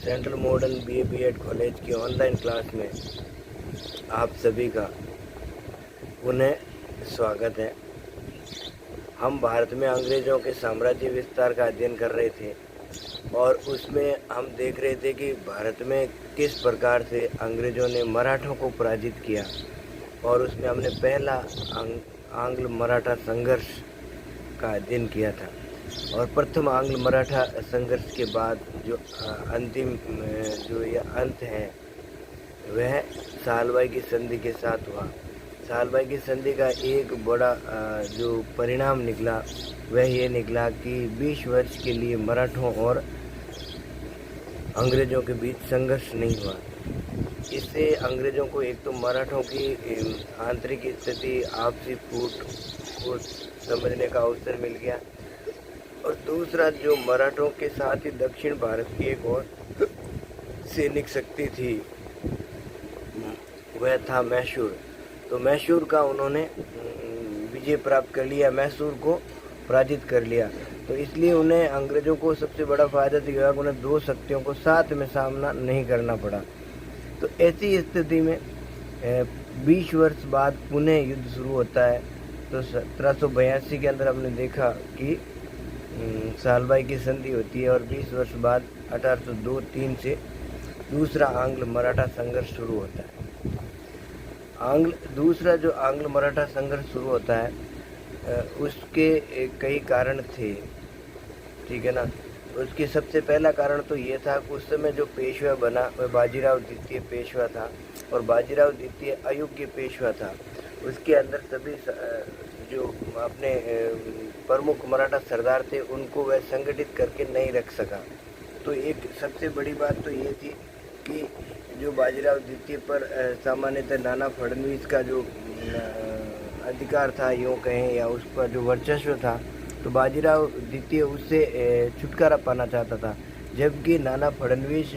Central modern BA BEd college की online class में आप सभी का पुनः स्वागत है। हम भारत में अंग्रेज़ों के साम्राज्य विस्तार का अध्ययन कर रहे थे और उसमें हम देख रहे थे कि भारत में किस प्रकार से अंग्रेज़ों ने मराठों को पराजित किया और उसमें हमने पहला आंग्ल मराठा संघर्ष का अध्ययन किया था। और प्रथम आंग्ल मराठा संघर्ष के बाद जो अंतिम जो ये अंत है वह सालबाई की संधि के साथ हुआ। सालबाई की संधि का एक बड़ा जो परिणाम निकला वह ये निकला कि 20 वर्ष के लिए मराठों और अंग्रेज़ों के बीच संघर्ष नहीं हुआ। इससे अंग्रेज़ों को एक तो मराठों की आंतरिक स्थिति आपसी फूट को समझने का अवसर मिल गया और दूसरा जो मराठों के साथ ही दक्षिण भारत की एक और सैनिक शक्ति थी वह था मैसूर। तो मैसूर का उन्होंने विजय प्राप्त कर लिया, मैसूर को पराजित कर लिया। तो इसलिए उन्हें अंग्रेज़ों को सबसे बड़ा फ़ायदा तो यह उन्हें दो शक्तियों को साथ में सामना नहीं करना पड़ा। तो ऐसी स्थिति में 20 वर्ष बाद पुनः युद्ध शुरू होता है। तो 1782 के अंदर हमने देखा कि सालबाई की संधि होती है और 20 वर्ष बाद 1802-3 से दूसरा आंग्ल मराठा संघर्ष शुरू होता है। दूसरा जो आंग्ल मराठा संघर्ष शुरू होता है उसके कई कारण थे, ठीक है ना। उसके सबसे पहला कारण तो ये था कि उस समय जो पेशवा बना वह बाजीराव द्वितीय पेशवा था और बाजीराव द्वितीय अयोग्य पेशवा था। उसके अंदर सभी जो अपने प्रमुख मराठा सरदार थे उनको वह संगठित करके नहीं रख सका। तो एक सबसे बड़ी बात तो ये थी कि जो बाजीराव द्वितीय पर सामान्यतः नाना फडणवीस का जो अधिकार था यूँ कहें या उसका जो वर्चस्व था, तो बाजीराव द्वितीय उससे छुटकारा पाना चाहता था, जबकि नाना फडणवीस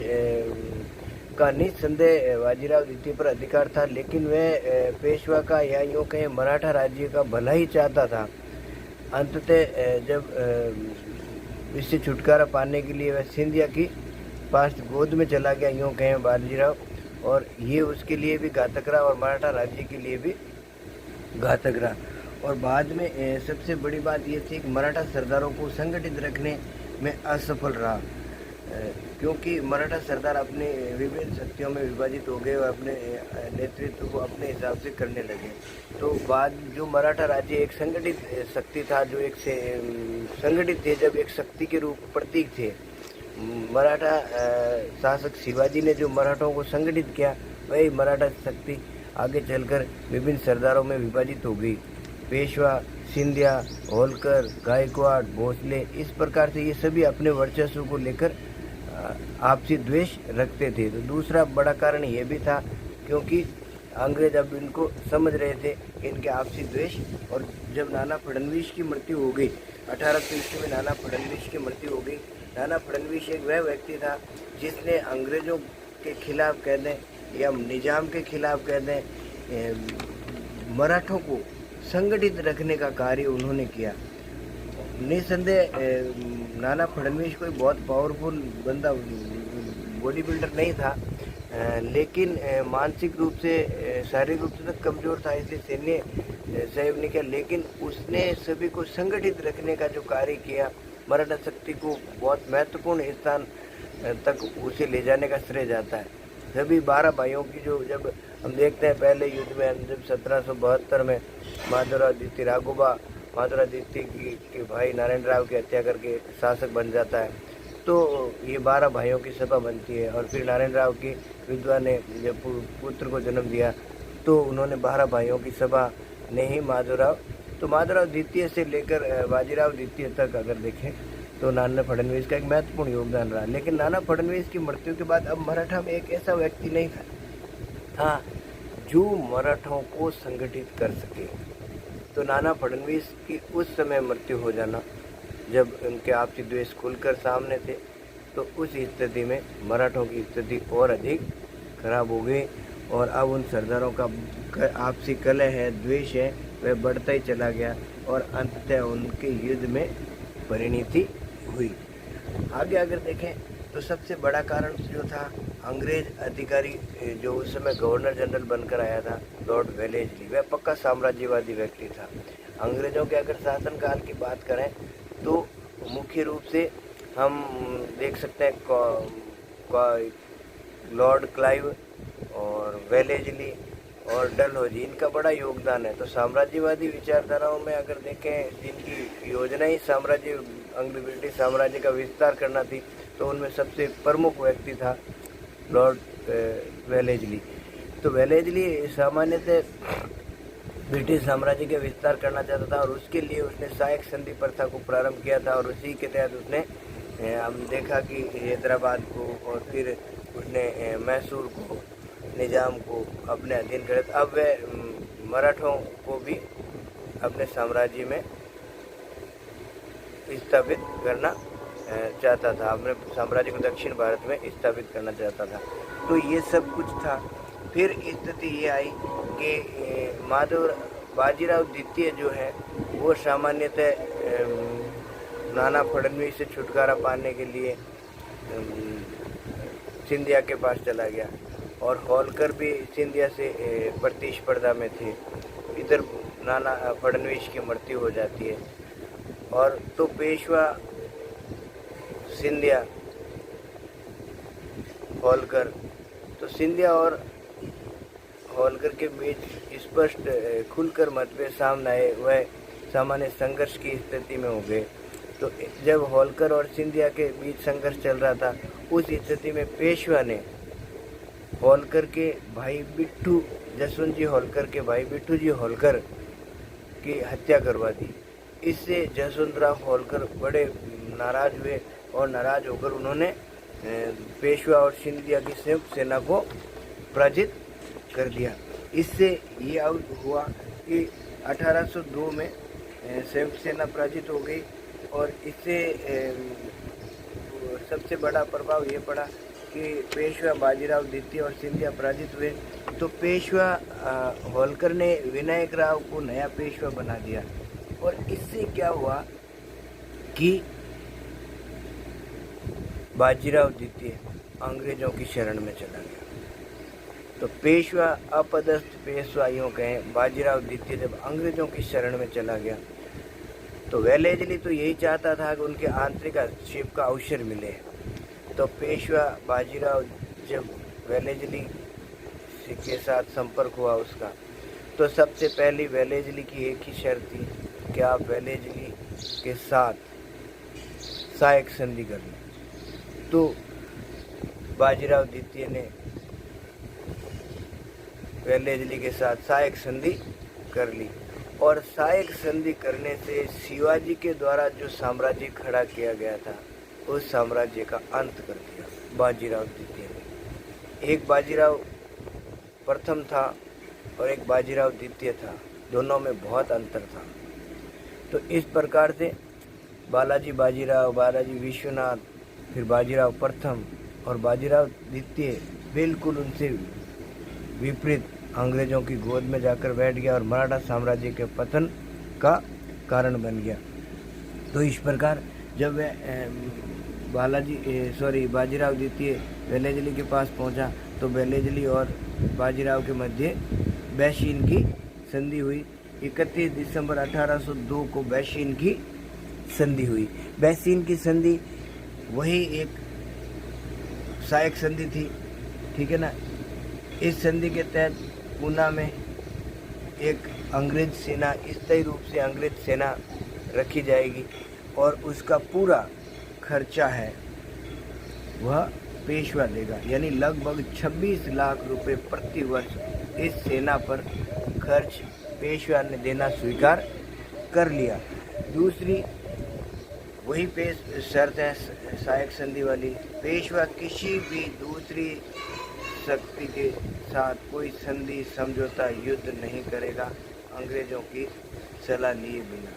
का निस्संदेह बाजीराव द्वितीय पर अधिकार था, लेकिन वह पेशवा का या यूँ कहें मराठा राज्य का भला ही चाहता था। अंततः जब इससे छुटकारा पाने के लिए वह सिंधिया की पास गोद में चला गया, यूँ कहें बाजीराव, और ये उसके लिए भी घातक रहा और मराठा राज्य के लिए भी घातक रहा। और बाद में सबसे बड़ी बात ये थी कि मराठा सरदारों को संगठित रखने में असफल रहा, क्योंकि मराठा सरदार अपने विभिन्न शक्तियों में विभाजित हो गए और अपने नेतृत्व को अपने हिसाब से करने लगे। तो बाद जो मराठा राज्य एक संगठित शक्ति था, जो एक से संगठित थे, जब एक शक्ति के रूप प्रतीक थे, मराठा शासक शिवाजी ने जो मराठों को संगठित किया वही मराठा शक्ति आगे चलकर विभिन्न सरदारों में विभाजित हो गई। पेशवा, सिंधिया, होलकर, गायकवाड़, भोसले, इस प्रकार से ये सभी अपने वर्चस्व को लेकर आपसी द्वेष रखते थे। तो दूसरा बड़ा कारण ये भी था क्योंकि अंग्रेज अब इनको समझ रहे थे कि इनके आपसी द्वेष। और जब नाना फडणवीस की मृत्यु हो गई 1823 में, नाना फडणवीस की मृत्यु हो गई। नाना फडणवीस एक वह व्यक्ति था जिसने अंग्रेज़ों के खिलाफ कह दें या निजाम के खिलाफ कह दें मराठों को संगठित रखने का कार्य उन्होंने किया। निसंदेह नाना फडणवीस कोई बहुत पावरफुल बंदा, बॉडी बिल्डर नहीं था, लेकिन मानसिक रूप से, शारीरिक रूप से तो कमज़ोर था, इसलिए सैन्य सहयोग नहीं किया, लेकिन उसने सभी को संगठित रखने का जो कार्य किया, मराठा शक्ति को बहुत महत्वपूर्ण स्थान तक उसे ले जाने का श्रेय जाता है। सभी 12 भाइयों की जो, जब हम देखते हैं पहले युद्ध में, जब 1772 में माधवराव द्वितीय माधवराव द्वितीय के भाई नारायण राव की हत्या करके शासक बन जाता है, तो ये 12 भाइयों की सभा बनती है। और फिर नारायण राव की विधवा ने जब पुत्र को जन्म दिया तो उन्होंने 12 भाइयों की सभा ने ही माधवराव द्वितीय से लेकर बाजीराव द्वितीय तक अगर देखें तो नाना फडणवीस का एक महत्वपूर्ण योगदान रहा। लेकिन नाना फडणवीस की मृत्यु के बाद अब मराठा में एक ऐसा व्यक्ति नहीं था जो मराठों को संगठित कर सके। तो नाना फडणवीस की उस समय मृत्यु हो जाना, जब उनके आपसी द्वेष खुलकर सामने थे, तो उस स्थिति में मराठों की स्थिति और अधिक खराब हो गई और अब उन सरदारों का आपसी कलह है, द्वेष है, वह बढ़ता ही चला गया और अंततः उनके युद्ध में परिणति हुई। आगे अगर देखें तो सबसे बड़ा कारण जो था, अंग्रेज अधिकारी जो उस समय गवर्नर जनरल बनकर आया था, लॉर्ड वेलेस्ली, वह पक्का साम्राज्यवादी व्यक्ति था। अंग्रेजों के अगर शासनकाल की बात करें तो मुख्य रूप से हम देख सकते हैं लॉर्ड क्लाइव और वेलेस्ली और डलहौजी, इनका बड़ा योगदान है। तो साम्राज्यवादी विचारधाराओं में अगर देखें, जिनकी योजना ही ब्रिटिश साम्राज्य का विस्तार करना थी, तो उनमें सबसे प्रमुख व्यक्ति था लॉर्ड वेलेस्ली। तो वेलेस्ली सामान्यतः ब्रिटिश साम्राज्य का विस्तार करना चाहता था और उसके लिए उसने सहायक संधि प्रथा को प्रारंभ किया था, और उसी के तहत उसने हम देखा कि हैदराबाद को और फिर उसने मैसूर को, निजाम को अपने अधीन कर। अब वह मराठों को भी अपने साम्राज्य में स्थापित करना चाहता था, अपने साम्राज्य को दक्षिण भारत में स्थापित करना चाहता था। तो ये सब कुछ था। फिर स्थिति ये आई कि बाजीराव द्वितीय जो है वो सामान्यतः नाना फडणवीस से छुटकारा पाने के लिए सिंधिया के पास चला गया, और होलकर भी सिंधिया से प्रतिस्पर्धा में थे। इधर नाना फडणवीस की मृत्यु हो जाती है, और तो पेशवा, सिंधिया, होलकर, तो सिंधिया और होलकर के बीच स्पष्ट खुलकर मतभेद सामने आए, वह सामान्य संघर्ष की स्थिति में हो गए। तो जब होलकर और सिंधिया के बीच संघर्ष चल रहा था, उस स्थिति में पेशवा ने होलकर के भाई बिट्टू, जसवंत जी होलकर के भाई बिट्टू जी होलकर की हत्या करवा दी। इससे जसवंतराव होलकर बड़े नाराज हुए, और नाराज होकर उन्होंने पेशवा और सिंधिया की संयुक्त सेना को पराजित कर दिया। इससे ये हुआ कि 1802 में संयुक्त सेना पराजित हो गई, और इससे सबसे बड़ा प्रभाव ये पड़ा कि पेशवा बाजीराव द्वितीय और सिंधिया पराजित हुए। तो पेशवा होलकर ने विनायक राव को नया पेशवा बना दिया, और इससे क्या हुआ कि बाजीराव द्वितीय अंग्रेजों की शरण में चला गया। तो पेशवा, अपदस्थ पेशवा यूँ कहें, बाजीराव द्वितीय जब अंग्रेजों की शरण में चला गया, तो वेलेस्ली तो यही चाहता था कि उनके आंतरिक हस्तक्षेप का अवसर मिले। तो पेशवा बाजीराव जब वेलेस्ली के साथ संपर्क हुआ उसका, तो सबसे पहले वेलेस्ली की एक ही शर्त थी कि आप वेलेस्ली के साथ सहायक संधि कर लें। तो बाजीराव द्वितीय ने वेलेस्ली के साथ सहायक संधि कर ली, और सहायक संधि करने से शिवाजी के द्वारा जो साम्राज्य खड़ा किया गया था, उस साम्राज्य का अंत कर दिया बाजीराव द्वितीय ने। एक बाजीराव प्रथम था और एक बाजीराव द्वितीय था, दोनों में बहुत अंतर था। तो इस प्रकार से बालाजी बाजीराव, बालाजी विश्वनाथ, फिर बाजीराव प्रथम और बाजीराव द्वितीय बिल्कुल उनसे विपरीत अंग्रेजों की गोद में जाकर बैठ गया, और मराठा साम्राज्य के पतन का कारण बन गया। तो इस प्रकार जब वह बाजीराव द्वितीय वेलेस्ली के पास पहुंचा, तो वेलेस्ली और बाजीराव के मध्य बैशीन की संधि हुई। 31 दिसंबर 1802 को बैशीन की संधि हुई। बैशीन की संधि वही एक सहायक संधि थी, ठीक है ना। इस संधि के तहत पूना में एक अंग्रेज सेना, स्थायी रूप से अंग्रेज सेना रखी जाएगी, और उसका पूरा खर्चा है वह पेशवा देगा, यानी लगभग 26 लाख रुपए प्रति वर्ष इस सेना पर खर्च पेशवा ने देना स्वीकार कर लिया। दूसरी वही शर्त है सहायक संधि वाली, पेशवा किसी भी दूसरी शक्ति के साथ कोई संधि, समझौता, युद्ध नहीं करेगा अंग्रेजों की सलाह लिए बिना।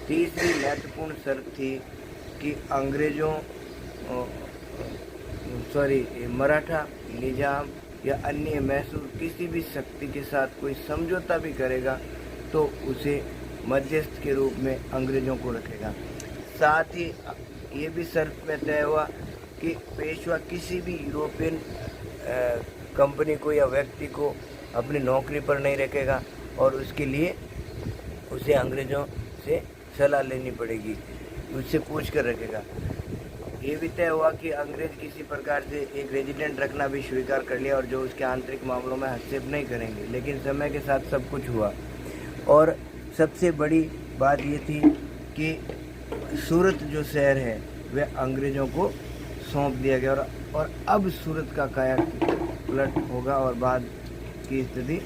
तीसरी महत्वपूर्ण शर्त थी कि मराठा, निजाम या अन्य मैसूर किसी भी शक्ति के साथ कोई समझौता भी करेगा तो उसे मध्यस्थ के रूप में अंग्रेजों को रखेगा। साथ ही ये भी शर्त में तय हुआ कि पेशवा किसी भी यूरोपियन कंपनी को या व्यक्ति को अपनी नौकरी पर नहीं रखेगा और उसके लिए उसे अंग्रेज़ों से सलाह लेनी पड़ेगी, उससे पूछ कर रखेगा। ये भी तय हुआ कि अंग्रेज़ किसी प्रकार से एक रेजिडेंट रखना भी स्वीकार कर लिया और जो उसके आंतरिक मामलों में हस्तक्षेप नहीं करेंगे। लेकिन समय के साथ सब कुछ हुआ और सबसे बड़ी बात ये थी कि सूरत जो शहर है वह अंग्रेज़ों को सौंप दिया गया और अब सूरत का काया पलट होगा और बाद की स्थिति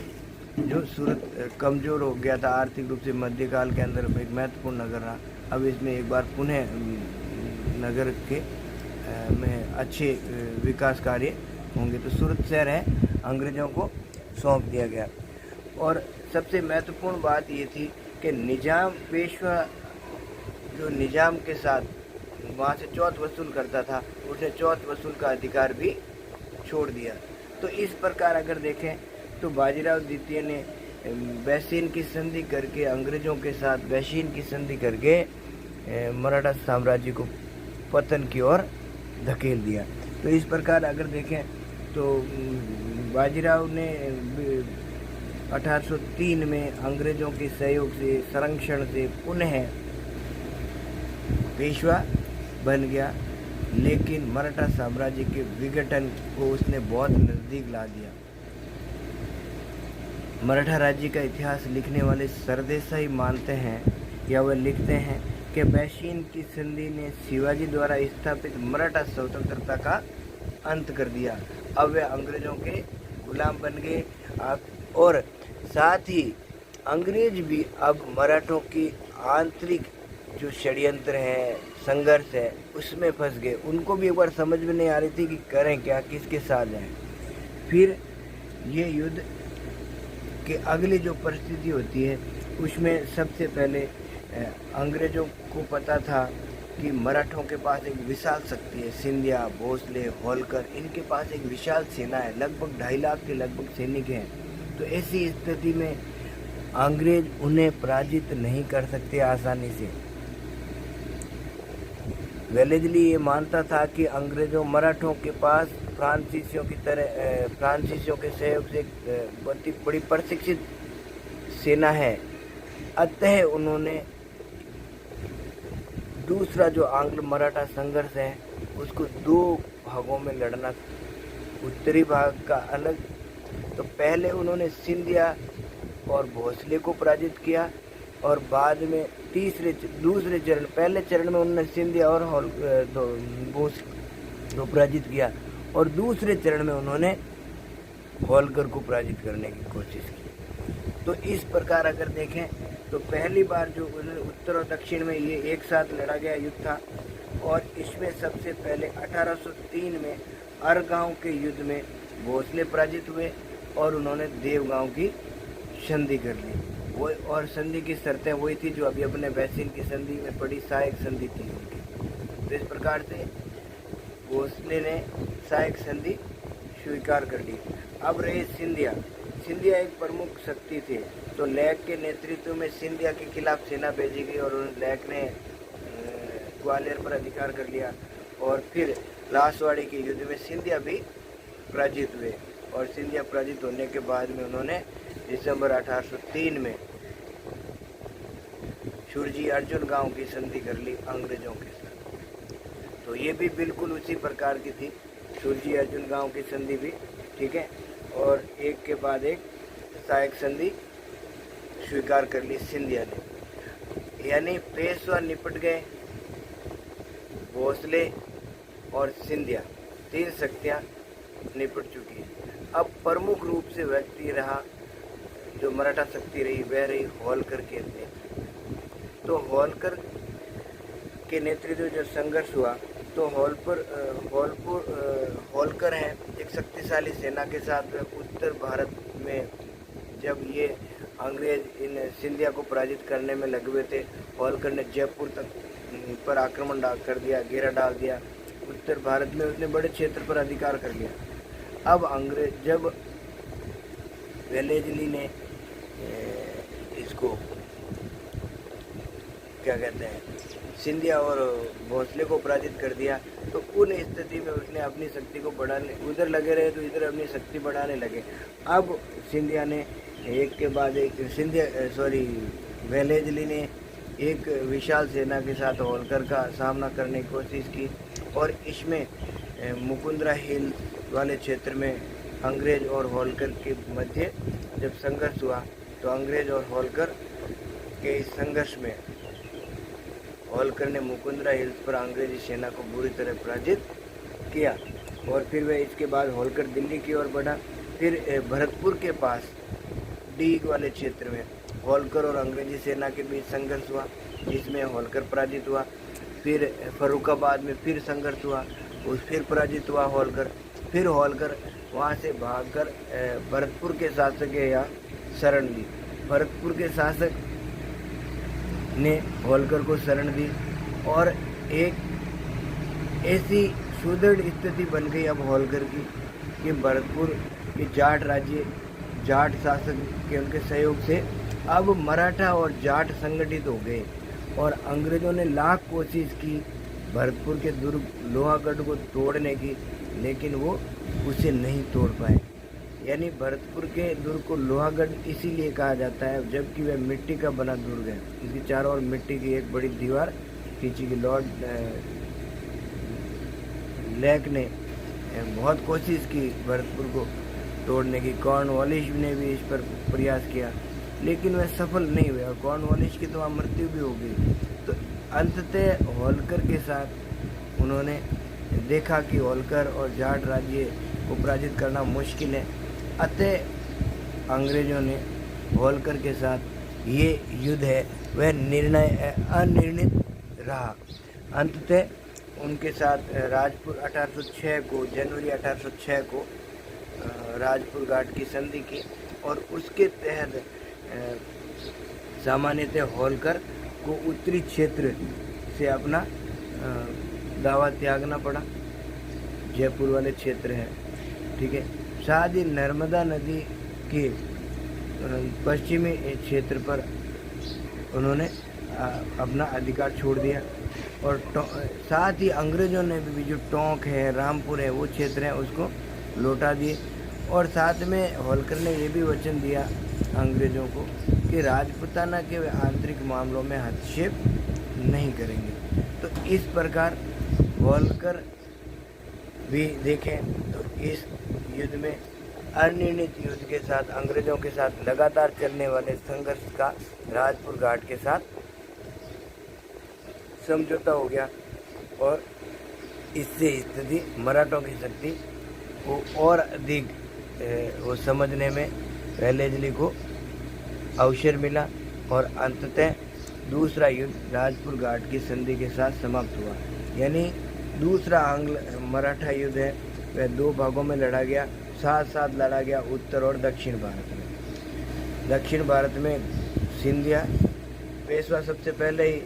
जो सूरत कमज़ोर हो गया था आर्थिक रूप से मध्यकाल के अंदर एक महत्वपूर्ण नगर रहा, अब इसमें एक बार पुनः नगर के में अच्छे विकास कार्य होंगे। तो सूरत शहर है अंग्रेज़ों को सौंप दिया गया। और सबसे महत्वपूर्ण बात ये थी कि निज़ाम पेशवा जो निज़ाम के साथ वहाँ से चौथ वसूल करता था, उसने चौथ वसूल का अधिकार भी छोड़ दिया। तो इस प्रकार अगर देखें तो बाजीराव द्वितीय ने बैसीन की संधि करके अंग्रेज़ों के साथ बैसीन की संधि करके मराठा साम्राज्य को पतन की ओर धकेल दिया। तो इस प्रकार अगर देखें तो बाजीराव ने 1803 में अंग्रेज़ों के सहयोग से संरक्षण से पुनः पेशवा बन गया, लेकिन मराठा साम्राज्य के विघटन को उसने बहुत नज़दीक ला दिया। मराठा राज्य का इतिहास लिखने वाले सरदेसाई मानते हैं या वह लिखते हैं कि बैसीन की संधि ने शिवाजी द्वारा स्थापित मराठा स्वतंत्रता का अंत कर दिया। अब वे अंग्रेज़ों के गुलाम बन गए और साथ ही अंग्रेज भी अब मराठों की आंतरिक जो षड्यंत्र है, संघर्ष है, उसमें फंस गए। उनको भी एक बार समझ में नहीं आ रही थी कि करें क्या, किसके साथ जाएं। फिर ये युद्ध के अगली जो परिस्थिति होती है उसमें सबसे पहले अंग्रेज़ों को पता था कि मराठों के पास एक विशाल शक्ति है, सिंधिया, भोसले, होलकर, इनके पास एक विशाल सेना है, लगभग 2.5 लाख के लगभग सैनिक हैं। तो ऐसी स्थिति में अंग्रेज उन्हें पराजित नहीं कर सकते आसानी से। वेलेस्ली ये मानता था कि अंग्रेज़ों मराठों के पास फ्रांसीसियों के सहयोग से एक बड़ी प्रशिक्षित सेना है। अतः उन्होंने दूसरा जो आंग्ल मराठा संघर्ष है उसको 2 भागों में लड़ना, उत्तरी भाग का अलग। तो पहले उन्होंने सिंधिया और भोसले को पराजित किया और बाद में दूसरे चरण, पहले चरण में उन्होंने सिंधिया और भोसले को पराजित किया और दूसरे चरण में उन्होंने होलकर को पराजित करने की कोशिश की। तो इस प्रकार अगर देखें तो पहली बार जो उत्तर और दक्षिण में ये एक साथ लड़ा गया युद्ध था और इसमें सबसे पहले 1803 में अरगांव के युद्ध में भोसले पराजित हुए और उन्होंने देवगांव की संधि कर ली। वो और संधि की शर्तें वही थी जो अभी अपने बैसीन की संधि में पड़ी सहायक संधि थी उनकी। तो इस प्रकार से भोसले ने सहायक संधि स्वीकार कर ली। अब रहे सिंधिया एक प्रमुख शक्ति थे। तो लेक के नेतृत्व में सिंधिया के खिलाफ सेना भेजी गई और लेक ने ग्वालियर पर अधिकार कर लिया और फिर लासवाड़ी के युद्ध में सिंधिया भी पराजित हुए और सिंधिया पराजित होने के बाद में उन्होंने दिसंबर 1803 में शुरजी अर्जुन गांव की संधि कर ली अंग्रेजों के साथ। तो ये भी बिल्कुल उसी प्रकार की थी, शुरजी अर्जुन गांव की संधि भी, ठीक है। और एक के बाद एक सहायक संधि स्वीकार कर ली सिंधिया ने, यानी पेशवा निपट गए, भोसले और सिंधिया 3 शक्तियाँ निपट चुकी हैं। अब प्रमुख रूप से व्यक्ति रहा जो मराठा शक्ति रही वह रही होलकर के नेतृत्व। तो होलकर के नेतृत्व जो संघर्ष हुआ तो होलकर हैं एक शक्तिशाली सेना के साथ उत्तर भारत में जब ये अंग्रेज इन सिंधिया को पराजित करने में लगे हुए थे, होलकर ने जयपुर तक पर आक्रमण कर दिया, घेरा डाल दिया। उत्तर भारत में उसने बड़े क्षेत्र पर अधिकार कर लिया। अब अंग्रेज जब वेलेस्ली ने इसको क्या कहते हैं सिंधिया और भोसले को पराजित कर दिया, तो उन स्थिति में उसने अपनी शक्ति को बढ़ाने, उधर लगे रहे तो इधर अपनी शक्ति बढ़ाने लगे। अब सिंधिया ने एक के बाद एक वेलेजली ने एक विशाल सेना के साथ होलकर का सामना करने की कोशिश की, और इसमें मुकुंदरा हिल वाले क्षेत्र में अंग्रेज और होलकर के मध्य जब संघर्ष हुआ, तो अंग्रेज और होलकर के इस संघर्ष में होलकर ने मुकुंदरा हिल्स पर अंग्रेजी सेना को बुरी तरह पराजित किया, और फिर वह इसके बाद होलकर दिल्ली की ओर बढ़ा। फिर भरतपुर के पास डीग वाले क्षेत्र में होलकर और अंग्रेजी सेना के बीच संघर्ष हुआ, जिसमें होलकर पराजित हुआ। फिर फर्रुखाबाद में फिर संघर्ष हुआ, फिर पराजित हुआ होलकर। फिर होलकर वहाँ से भागकर भरतपुर के शासक के यहाँ शरण ली। भरतपुर के शासक ने होलकर को शरण दी, और एक ऐसी सुदृढ़ स्थिति बन गई अब होलकर की कि भरतपुर के जाट राज्य, जाट शासक के उनके सहयोग से अब मराठा और जाट संगठित हो गए, और अंग्रेजों ने लाख कोशिश की भरतपुर के दुर्ग लोहागढ़ को तोड़ने की, लेकिन वो उसे नहीं तोड़ पाए। यानी भरतपुर के दुर्ग को लोहागढ़ इसीलिए कहा जाता है जबकि वह मिट्टी का बना दुर्ग है। इसकी चारों ओर मिट्टी की एक बड़ी दीवार खींची गई। लॉर्ड लेक ने बहुत कोशिश की भरतपुर को तोड़ने की, कॉर्नवालिस ने भी इस पर प्रयास किया, लेकिन वह सफल नहीं हुआ, और कॉर्नवालिस की तो वहाँ मृत्यु भी हो गई। तो अंततः होलकर के साथ उन्होंने देखा कि होलकर और जाट राज्य को पराजित करना मुश्किल है, अतः अंग्रेजों ने होलकर के साथ ये युद्ध है वह निर्णय अनिर्णित रहा। अंततः उनके साथ राजपुर 1806 को, जनवरी 1806 को राजपुर घाट की संधि की, और उसके तहत सामान्यतः होलकर को उत्तरी क्षेत्र से अपना दावा त्यागना पड़ा, जयपुर वाले क्षेत्र है, ठीक है। साथ ही नर्मदा नदी के पश्चिमी क्षेत्र पर उन्होंने अपना अधिकार छोड़ दिया, और साथ ही अंग्रेजों ने भी जो टोंक है, रामपुर है, वो क्षेत्र है उसको लौटा दिए, और साथ में होलकर ने ये भी वचन दिया अंग्रेजों को कि राजपूताना के आंतरिक मामलों में हस्तक्षेप नहीं करेंगे। तो इस प्रकार होलकर भी देखें तो इस युद्ध में अनिर्णित युद्ध के साथ अंग्रेजों के साथ लगातार चलने वाले संघर्ष का राजपुर घाट के साथ समझौता हो गया, और इससे स्थिति मराठों की शक्ति को और अधिक वो समझने में वेलेस्ली को अवसर मिला, और अंततः दूसरा युद्ध राजपुर घाट की संधि के साथ समाप्त हुआ। यानी दूसरा आंग्ल मराठा युद्ध है वह दो भागों में लड़ा गया, साथ साथ लड़ा गया उत्तर और दक्षिण भारत में। दक्षिण भारत में सिंधिया पेशवा सबसे पहले ही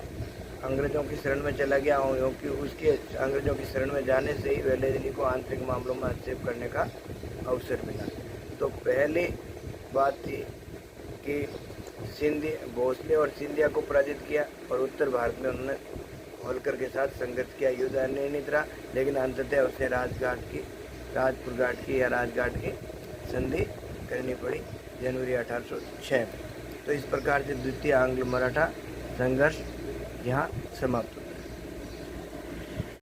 अंग्रेजों की शरण में चला गया, क्योंकि उसके अंग्रेजों की शरण में जाने से ही वेलेस्ली को आंतरिक मामलों में हस्तक्षेप करने का अवसर मिला। तो पहली बात थी कि भोसले और सिंधिया को पराजित किया, और उत्तर भारत में उन्होंने होलकर के साथ संघर्ष किया। युद्ध अनिर्णित रहा, लेकिन अंततः उसे राजपुर घाट की या राजघाट की संधि करनी पड़ी जनवरी 1806 में। तो इस प्रकार से द्वितीय आंग्ल मराठा संघर्ष यहाँ समाप्त हुआ।